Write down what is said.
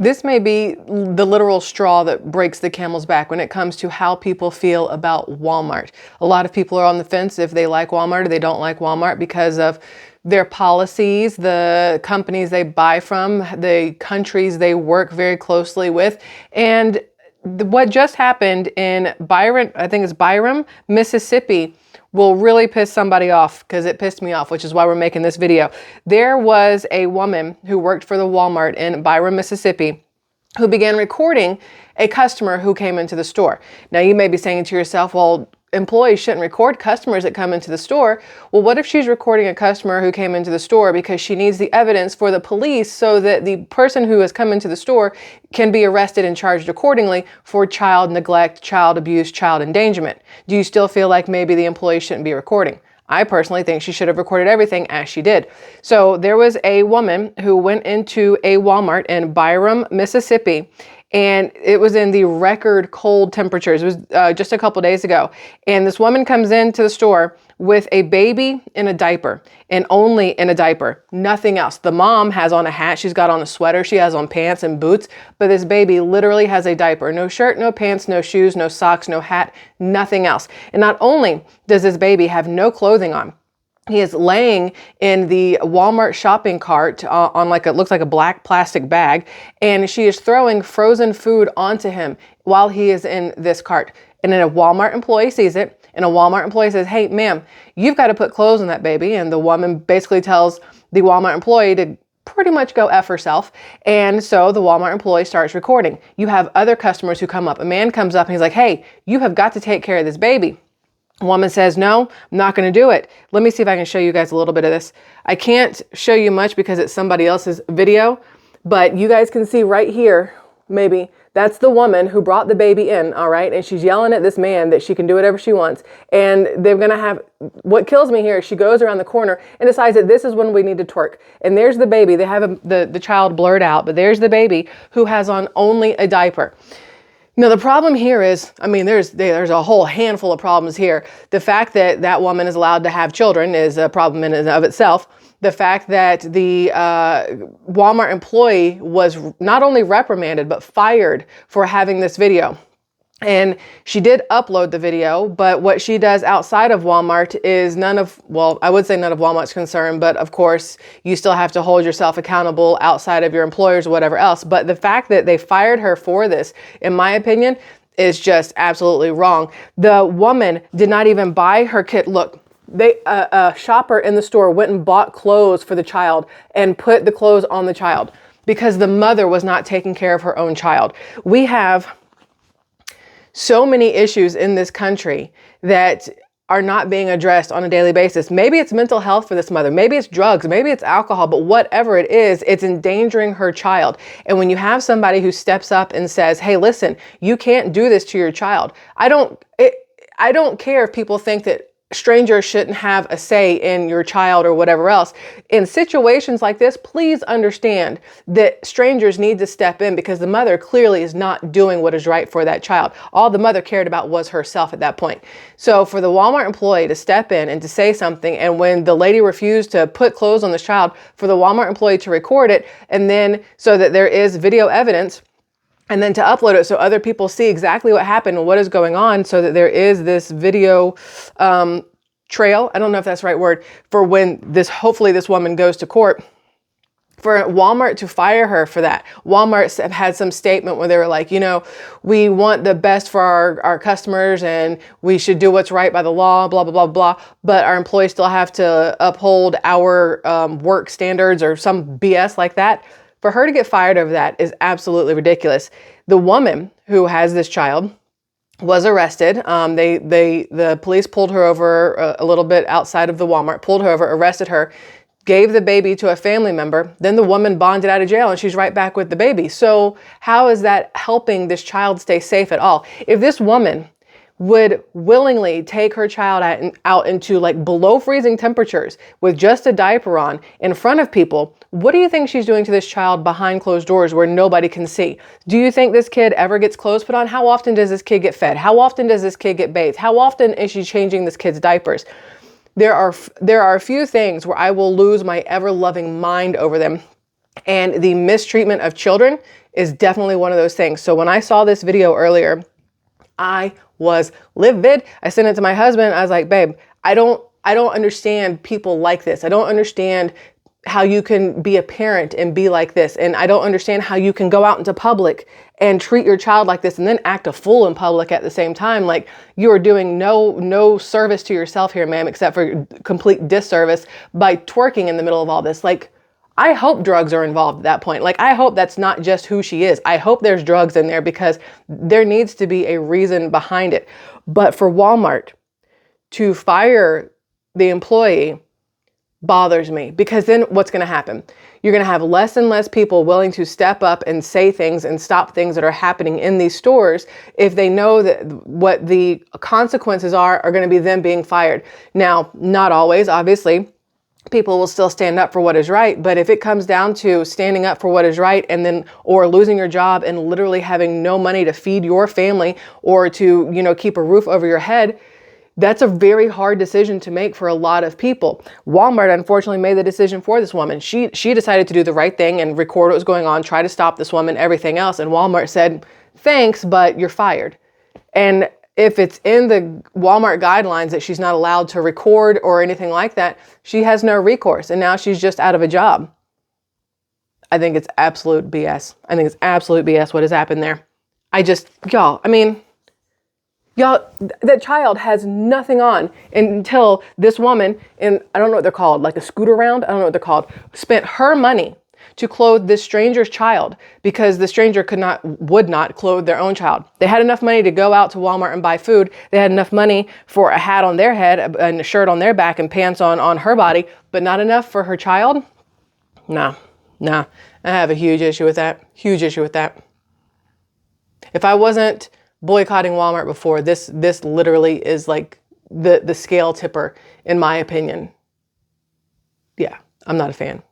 This may be the literal straw that breaks the camel's back when it comes to how people feel about Walmart. A lot of people are on the fence if they like Walmart or they don't like Walmart because of their policies, the companies they buy from, the countries they work very closely with. And what just happened in Byron, I think it's Byram, Mississippi, will really piss somebody off, because it pissed me off, which is why we're making this video. There was a woman who worked for the Walmart in Byram, Mississippi, who began recording a customer who came into the store. Now you may be saying to yourself, well, employees shouldn't record customers that come into the store. Well, what if she's recording a customer who came into the store because she needs the evidence for the police so that the person who has come into the store can be arrested and charged accordingly for child neglect, child abuse, child endangerment? Do you still feel like maybe the employee shouldn't be recording? I personally think she should have recorded everything as she did. So there was a woman who went into a Walmart in Byram, Mississippi, and it was in the record cold temperatures. It was just a couple days ago. And this woman comes into the store with a baby in a diaper, and only in a diaper, nothing else. The mom has on a hat, she's got on a sweater, she has on pants and boots, but this baby literally has a diaper. No shirt, no pants, no shoes, no socks, no hat, nothing else. And not only does this baby have no clothing on, he is laying in the Walmart shopping cart on looks like a black plastic bag, and she is throwing frozen food onto him while he is in this cart. And then a Walmart employee sees it, and a Walmart employee says, "Hey, ma'am, you've got to put clothes on that baby." And the woman basically tells the Walmart employee to pretty much go F herself. And so the Walmart employee starts recording. You have other customers who come up. A man comes up and he's like, "Hey, you have got to take care of this baby." Woman says, "No, I'm not going to do it." Let me see if I can show you guys a little bit of this. I can't show you much because it's somebody else's video, but you guys can see right here, maybe, that's the woman who brought the baby in, all right? And she's yelling at this man that she can do whatever she wants. And they're going to have, what kills me here is she goes around the corner and decides that this is when we need to twerk. And there's the baby. They have the child blurred out, but there's the baby who has on only a diaper. Now, the problem here is, I mean, there's a whole handful of problems here. The fact that that woman is allowed to have children is a problem in and of itself. The fact that the Walmart employee was not only reprimanded, but fired for having this video. And she did upload the video, but what she does outside of Walmart is I would say none of Walmart's concern, but of course you still have to hold yourself accountable outside of your employers or whatever else. But the fact that they fired her for this, in my opinion, is just absolutely wrong. The woman did not even buy her kid. Look, a shopper in the store went and bought clothes for the child and put the clothes on the child because the mother was not taking care of her own child. We have so many issues in this country that are not being addressed on a daily basis. Maybe it's mental health for this mother. Maybe it's drugs. Maybe it's alcohol. But whatever it is, it's endangering her child. And when you have somebody who steps up and says, "Hey, listen, you can't do this to your child." I don't care if people think that strangers shouldn't have a say in your child or whatever else. In situations like this, please understand that strangers need to step in because the mother clearly is not doing what is right for that child. All the mother cared about was herself at that point. So for the Walmart employee to step in and to say something, and when the lady refused to put clothes on this child, for the Walmart employee to record it, and then so that there is video evidence, and then to upload it so other people see exactly what happened and what is going on, so that there is this video trail, I don't know if that's the right word, for when hopefully this woman goes to court. For Walmart to fire her for that. Walmart had some statement where they were like, we want the best for our customers and we should do what's right by the law, blah, blah, blah, blah. But our employees still have to uphold our work standards or some BS like that. For her to get fired over that is absolutely ridiculous. The woman who has this child was arrested. The police pulled her over a little bit outside of the Walmart, pulled her over, arrested her, gave the baby to a family member. Then the woman bonded out of jail and she's right back with the baby. So how is that helping this child stay safe at all? If this woman would willingly take her child out into like below freezing temperatures with just a diaper on in front of people, what do you think she's doing to this child behind closed doors where nobody can see? Do you think this kid ever gets clothes put on? How often does this kid get fed? How often does this kid get bathed? How often is she changing this kid's diapers? There are a few things where I will lose my ever-loving mind over them. And the mistreatment of children is definitely one of those things. So when I saw this video earlier, I was livid. I sent it to my husband. I was like, babe, I don't understand people like this. I don't understand how you can be a parent and be like this. And I don't understand how you can go out into public and treat your child like this and then act a fool in public at the same time. Like, you are doing no service to yourself here, ma'am, except for complete disservice by twerking in the middle of all this. Like, I hope drugs are involved at that point. Like, I hope that's not just who she is. I hope there's drugs in there, because there needs to be a reason behind it. But for Walmart to fire the employee bothers me, because then what's going to happen? You're going to have less and less people willing to step up and say things and stop things that are happening in these stores if they know that what the consequences are going to be them being fired. Now, not always, obviously. People will still stand up for what is right. But if it comes down to standing up for what is right and then, or losing your job and literally having no money to feed your family or to, keep a roof over your head, that's a very hard decision to make for a lot of people. Walmart, unfortunately, made the decision for this woman. She decided to do the right thing and record what was going on, try to stop this woman, everything else. And Walmart said, thanks, but you're fired. And if it's in the Walmart guidelines that she's not allowed to record or anything like that, she has no recourse. And now she's just out of a job. I think it's absolute BS. I think it's absolute BS what has happened there. Y'all, that child has nothing on until this woman, in, I don't know what they're called, like a scooter round, I don't know what they're called, spent her money to clothe this stranger's child, because the stranger would not clothe their own child. They had enough money to go out to Walmart and buy food. They had enough money for a hat on their head and a shirt on their back and pants on her body, but not enough for her child. Nah, I have a huge issue with that. Huge issue with that. If I wasn't boycotting Walmart before, this literally is like the scale tipper, in my opinion. Yeah, I'm not a fan.